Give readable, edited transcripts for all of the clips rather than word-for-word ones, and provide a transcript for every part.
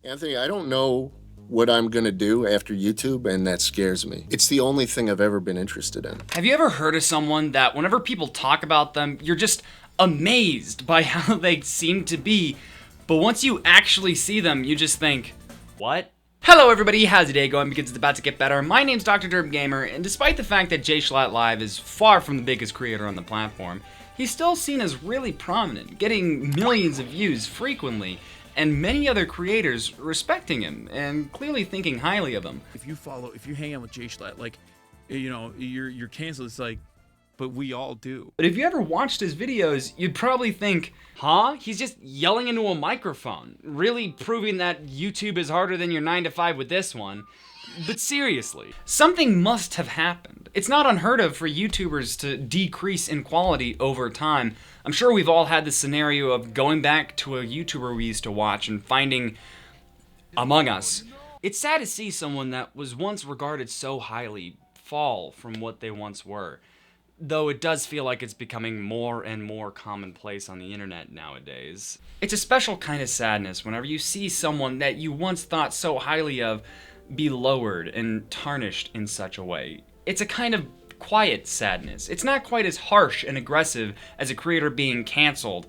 Anthony, I don't know what I'm going to do after YouTube, and that scares me. It's the only thing I've ever been interested in. Have you ever heard of someone that whenever people talk about them, you're just amazed by how they seem to be, but once you actually see them, you just think, what? Hello everybody, how's your day going? Because it's about to get better. My name's Dr. Derb Gamer, and despite the fact that JschlattLive is far from the biggest creator on the platform, he's still seen as really prominent, getting millions of views frequently, and many other creators respecting him and clearly thinking highly of him. If you hang out with Jschlatt, like, you know, you're canceled. It's like, but we all do. But if you ever watched his videos, you'd probably think, huh? He's just yelling into a microphone, really proving that YouTube is harder than your 9 to 5 with this one. But seriously, something must have happened. It's not unheard of for YouTubers to decrease in quality over time. I'm sure we've all had the scenario of going back to a YouTuber we used to watch and finding Among Us. It's sad to see someone that was once regarded so highly fall from what they once were. Though it does feel like it's becoming more and more commonplace on the internet nowadays. It's a special kind of sadness whenever you see someone that you once thought so highly of be lowered and tarnished in such a way. It's a kind of quiet sadness. It's not quite as harsh and aggressive as a creator being canceled.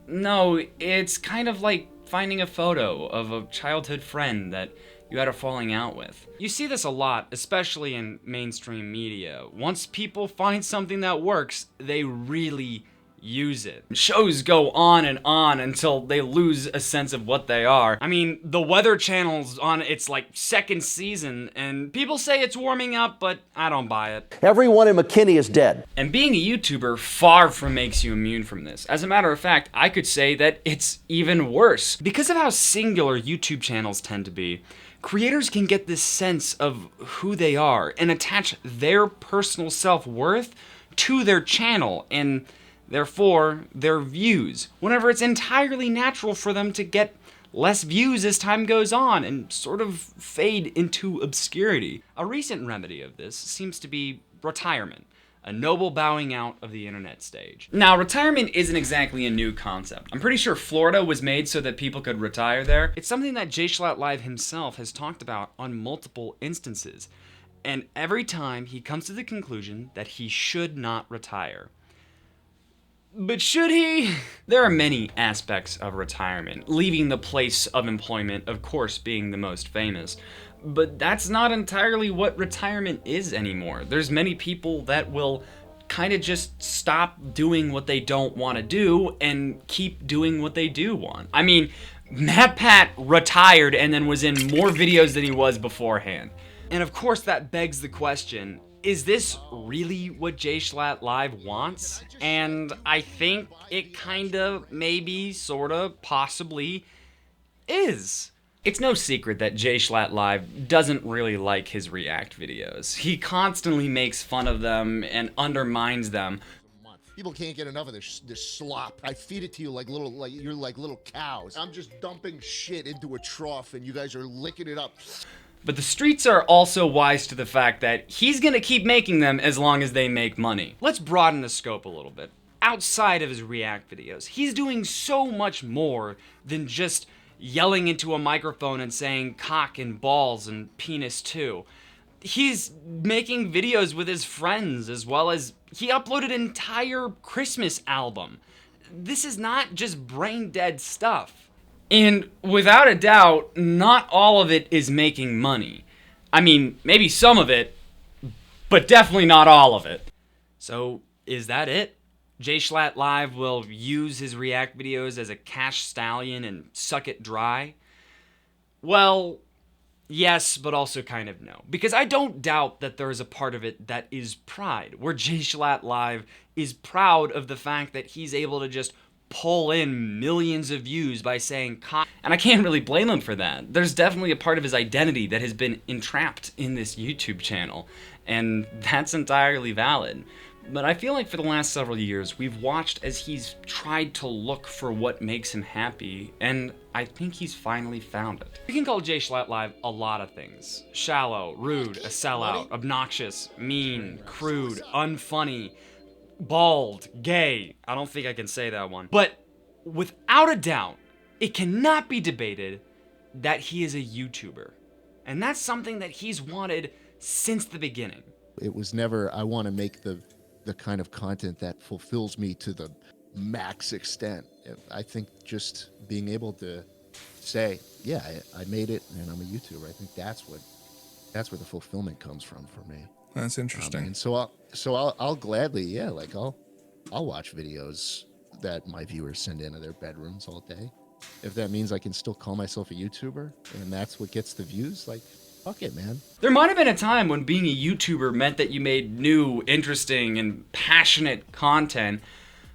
No, it's kind of like finding a photo of a childhood friend that you had a falling out with. You see this a lot, especially in mainstream media. Once people find something that works, they really use it. Shows go on until they lose a sense of what they are. I mean, the Weather Channel's on its like second season, and people say it's warming up, but I don't buy it. Everyone in McKinney is dead. And being a YouTuber far from makes you immune from this. As a matter of fact, I could say that it's even worse. Because of how singular YouTube channels tend to be, creators can get this sense of who they are and attach their personal self-worth to their channel and therefore their views, whenever it's entirely natural for them to get less views as time goes on and sort of fade into obscurity. A recent remedy of this seems to be retirement, a noble bowing out of the internet stage. Now, retirement isn't exactly a new concept. I'm pretty sure Florida was made so that people could retire there. It's something that JschlattLive himself has talked about on multiple instances, and every time he comes to the conclusion that he should not retire. But should he? There are many aspects of retirement, leaving the place of employment, of course, being the most famous. But that's not entirely what retirement is anymore. There's many people that will kind of just stop doing what they don't want to do and keep doing what they do want. I mean, MatPat retired and then was in more videos than he was beforehand. And of course that begs the question, is this really what JschlattLive wants? And I think it kinda, maybe, sorta, possibly is. It's no secret that JschlattLive doesn't really like his React videos. He constantly makes fun of them and undermines them. People can't get enough of this slop. I feed it to you like you're like little cows. I'm just dumping shit into a trough and you guys are licking it up. But the streets are also wise to the fact that he's gonna keep making them as long as they make money. Let's broaden the scope a little bit. Outside of his React videos, he's doing so much more than just yelling into a microphone and saying cock and balls and penis too. He's making videos with his friends, as well as he uploaded an entire Christmas album. This is not just brain dead stuff. And without a doubt, not all of it is making money. I mean, maybe some of it, but definitely not all of it. So, is that it? JschlattLive will use his React videos as a cash stallion and suck it dry? Well, yes, but also kind of no. Because I don't doubt that there is a part of it that is pride, where JschlattLive is proud of the fact that he's able to just pull in millions of views by saying cock. And I can't really blame him for that. There's definitely a part of his identity that has been entrapped in this YouTube channel, and that's entirely valid. But I feel like for the last several years, we've watched as he's tried to look for what makes him happy, and I think he's finally found it. You can call JschlattLive a lot of things. Shallow, rude, a sellout, obnoxious, mean, crude, unfunny, bald, gay. I don't think I can say that one. But without a doubt, it cannot be debated that he is a YouTuber. And that's something that he's wanted since the beginning. It was never, I want to make the kind of content that fulfills me to the max extent. I think just being able to say, yeah, I made it and I'm a YouTuber, I think that's where the fulfillment comes from for me. That's interesting. And so I'll gladly, yeah, like I'll watch videos that my viewers send into their bedrooms all day. If that means I can still call myself a YouTuber and that's what gets the views, like, fuck it, man. There might have been a time when being a YouTuber meant that you made new, interesting, and passionate content,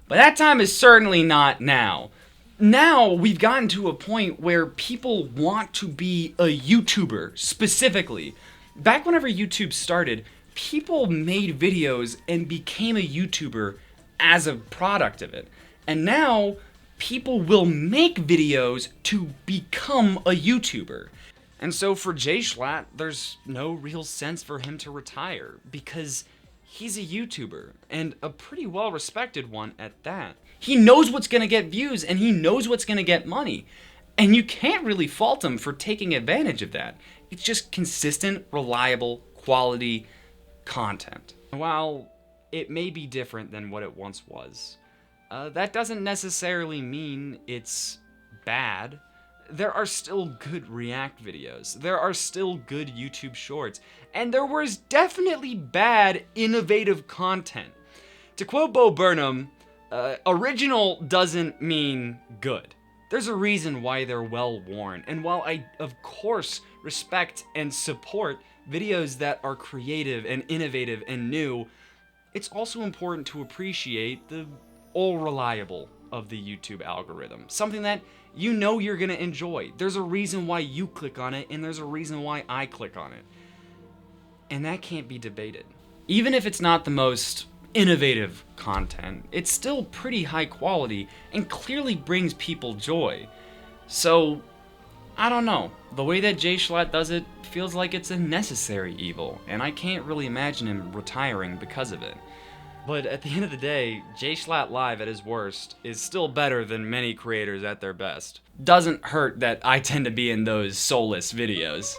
but that time is certainly not now. Now we've gotten to a point where people want to be a YouTuber specifically. Back whenever YouTube started, people made videos and became a YouTuber as a product of it. And now people will make videos to become a YouTuber. And so for Jschlatt, there's no real sense for him to retire because he's a YouTuber and a pretty well-respected one at that. He knows what's gonna get views and he knows what's gonna get money. And you can't really fault him for taking advantage of that. It's just consistent, reliable, quality content. While it may be different than what it once was, that doesn't necessarily mean it's bad. There are still good React videos. There are still good YouTube shorts. And there was definitely bad, innovative content. To quote Bo Burnham, original doesn't mean good. There's a reason why they're well worn. And while I, of course, respect and support videos that are creative and innovative and new, it's also important to appreciate the all reliable of the YouTube algorithm. Something that you know you're gonna enjoy. There's a reason why you click on it, and there's a reason why I click on it. And that can't be debated. Even if it's not the most innovative content, it's still pretty high quality and clearly brings people joy. So, I don't know. The way that Jschlatt does it feels like it's a necessary evil, and I can't really imagine him retiring because of it. But at the end of the day, JschlattLive at his worst is still better than many creators at their best. Doesn't hurt that I tend to be in those soulless videos.